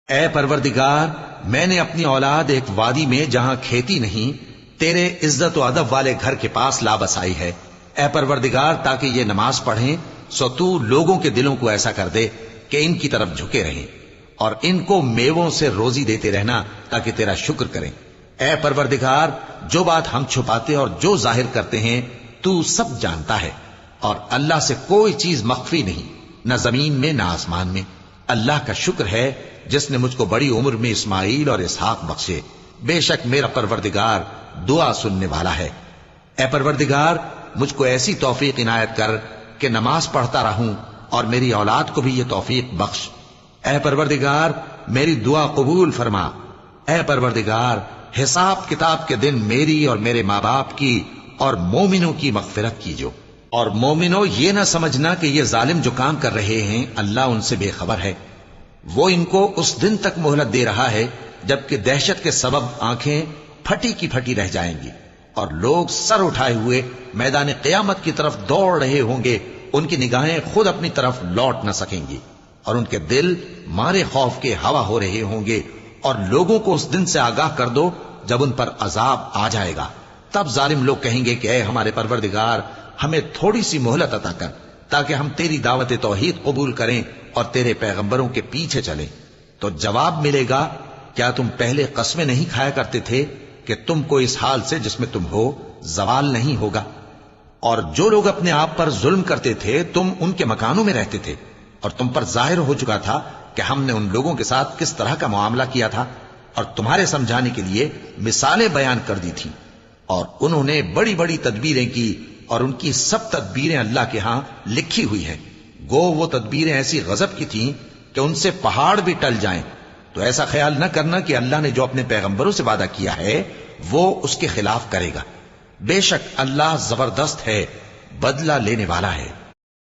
اے پروردگار، میں نے اپنی اولاد ایک وادی میں جہاں کھیتی نہیں تیرے عزت و ادب والے گھر کے پاس لا بسائی ہے۔ اے پروردگار، تاکہ یہ نماز پڑھیں سو تو لوگوں کے دلوں کو ایسا کر دے کہ ان کی طرف جھکے رہیں، اور ان کو میووں سے روزی دیتے رہنا تاکہ تیرا شکر کریں۔ اے پروردگار، جو بات ہم چھپاتے اور جو ظاہر کرتے ہیں تو سب جانتا ہے، اور اللہ سے کوئی چیز مخفی نہیں، نہ زمین میں نہ آسمان میں۔ اللہ کا شکر ہے جس نے مجھ کو بڑی عمر میں اسماعیل اور اسحاق بخشے، بے شک میرا پروردگار دعا سننے والا ہے۔ اے پروردگار، مجھ کو ایسی توفیق عنایت کر کہ نماز پڑھتا رہوں، اور میری اولاد کو بھی یہ توفیق بخش۔ اے پروردگار، میری دعا قبول فرما۔ اے پروردگار، حساب کتاب کے دن میری اور میرے ماں باپ کی اور مومنوں کی مغفرت کیجو۔ اور مومنوں، یہ نہ سمجھنا کہ یہ ظالم جو کام کر رہے ہیں اللہ ان سے بے خبر ہے، وہ ان کو اس دن تک مہلت دے رہا ہے جبکہ دہشت کے سبب آنکھیں پھٹی کی پھٹی رہ جائیں گی، اور لوگ سر اٹھائے ہوئے میدان قیامت کی طرف دوڑ رہے ہوں گے، ان کی نگاہیں خود اپنی طرف لوٹ نہ سکیں گی، اور ان کے دل مارے خوف کے ہوا ہو رہے ہوں گے۔ اور لوگوں کو اس دن سے آگاہ کر دو جب ان پر عذاب آ جائے گا، تب ظالم لوگ کہیں گے کہ اے ہمارے پروردگار، ہمیں تھوڑی سی مہلت عطا کر تاکہ ہم تیری دعوت توحید قبول کریں اور تیرے پیغمبروں کے پیچھے چلیں۔ تو جواب ملے گا، کیا تم پہلے قسمیں نہیں کھایا کرتے تھے کہ تم کو اس حال سے جس میں تم ہو زوال نہیں ہوگا؟ اور جو لوگ اپنے آپ پر ظلم کرتے تھے تم ان کے مکانوں میں رہتے تھے، اور تم پر ظاہر ہو چکا تھا کہ ہم نے ان لوگوں کے ساتھ کس طرح کا معاملہ کیا تھا، اور تمہارے سمجھانے کے لیے مثالیں بیان کر دی تھی۔ اور انہوں نے بڑی بڑی تدبیریں کی، اور ان کی سب تدبیریں اللہ کے ہاں لکھی ہوئی ہیں۔ گو وہ تدبیریں ایسی غضب کی تھیں کہ ان سے پہاڑ بھی ٹل جائیں۔ تو ایسا خیال نہ کرنا کہ اللہ نے جو اپنے پیغمبروں سے وعدہ کیا ہے وہ اس کے خلاف کرے گا۔ بے شک اللہ زبردست ہے، بدلہ لینے والا ہے۔